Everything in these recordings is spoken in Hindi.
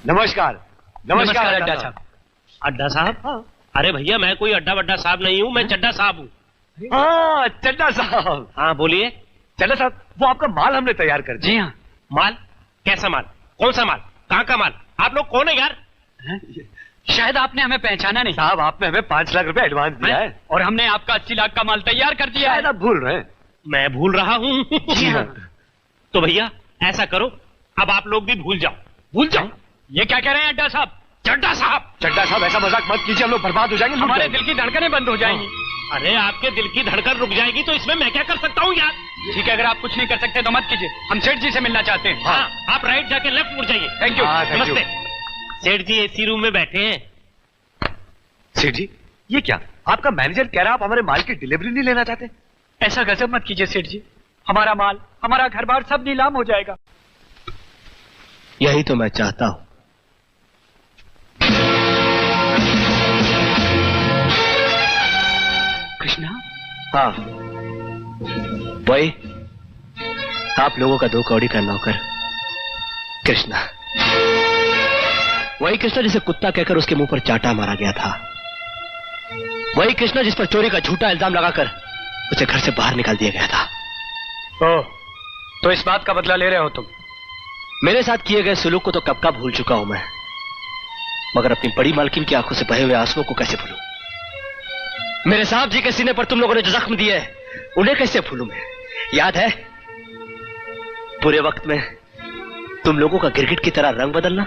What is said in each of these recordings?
नमस्कार। नमस्कार अड्डा साहब। अड्डा साहब? हाँ। अरे भैया मैं कोई अड्डा वड्डा साहब नहीं हूँ, मैं चड्डा साहब हूँ। हाँ, चड्डा साहब। हाँ बोलिए। चड्डा साहब, वो आपका माल हमने तैयार कर दिया। जी हाँ। माल? कैसा माल? कौन सा माल? कहाँ का माल? आप लोग कौन है यार? शायद आपने हमें पहचाना नहीं साहब, आपने हमें 5 लाख रुपए एडवांस दिया है और हमने आपका 80 लाख का माल तैयार कर दिया शायद है। आप भूल रहे हैं। मैं भूल रहा हूँ? जी हाँ। तो भैया ऐसा करो, अब आप लोग भी भूल जाओ। भूल जाओ। ये क्या कह रहे हैं अड्डा साहब? चड्डा साहब! चड्डा साहब, ऐसा मजाक मत कीजिए, हम लोग बर्बाद हो जाएंगे। लूट हमारे जाएंगे। दिल की धड़कनें बंद हो जाएंगी। अरे आपके दिल की धड़कन रुक जाएगी तो इसमें मैं क्या कर सकता हूँ यार? ठीक है, अगर आप कुछ नहीं कर सकते तो मत कीजिए, हम सेठ जी से मिलना चाहते हैं। हाँ, आप राइट जाके लेफ्ट मुड़ जाइए। Thank you. हाँ, थैंक यू। नमस्ते। सेठ जी एसी रूम में बैठे हैं। सेठ जी, ये क्या? आपका मैनेजर कह रहा है आप हमारे माल की डिलीवरी नहीं लेना चाहते? ऐसा गजब मत कीजिए सेठ जी, हमारा माल, हमारा घर बार सब नीलाम हो जाएगा। यही तो मैं चाहता हूं। कृष्णा? हाँ, वही आप लोगों का 2 कौड़ी का नौकर कृष्णा। वही कृष्णा जिसे कुत्ता कहकर उसके मुंह पर चाटा मारा गया था। वही कृष्णा जिस पर चोरी का झूठा इल्जाम लगाकर उसे घर से बाहर निकाल दिया गया था। ओह, तो इस बात का बदला ले रहे हो तुम? मेरे साथ किए गए सुलूक को तो कब का भूल चुका हूं मैं, मगर अपनी बड़ी मालकिन की आंखों से बहे हुए आंसुओं को कैसे भूलूं? मेरे साहब जी के सीने पर तुम लोगों ने जो जख्म दिए उन्हें कैसे भूलूं मैं? याद है बुरे वक्त में तुम लोगों का गिरगिट की तरह रंग बदलना?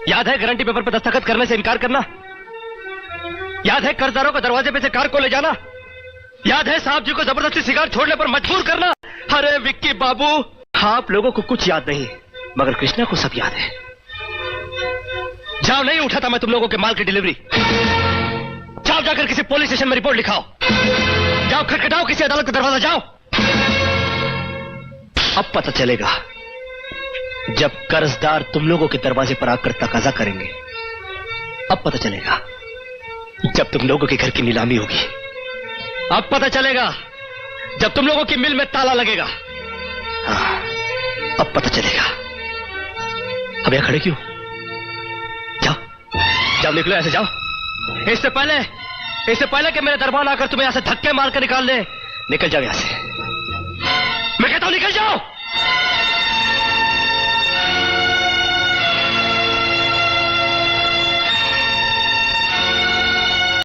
याद है गारंटी पेपर पर दस्तखत करने से इनकार करना? याद है कर्जदारों को दरवाजे पे से कार को ले जाना? याद है साहब जी को जबरदस्ती सिगार छोड़ने पर मजबूर करना? अरे विक्की बाबू, आप लोगों को कुछ याद नहीं, मगर कृष्णा को सब याद है। जाओ, नहीं उठाता मैं तुम लोगों के माल की डिलीवरी। जाओ, जाकर किसी पुलिस स्टेशन में रिपोर्ट लिखाओ। जाओ, खटखटाओ किसी अदालत का दरवाजा, जाओ। अब पता चलेगा जब कर्जदार तुम लोगों के दरवाजे पर आकर तकाजा करेंगे। अब पता चलेगा जब तुम लोगों के घर की नीलामी होगी। अब पता चलेगा जब तुम लोगों की मिल में ताला लगेगा। हाँ, अब पता चलेगा। अब यहां खड़े क्यों? जाओ, जाओ, निकलो, ऐसे जाओ। इससे पहले कि मेरे दरबार आकर तुम्हें यहां से धक्के मारकर निकाल दे, निकल जाओ यहां से।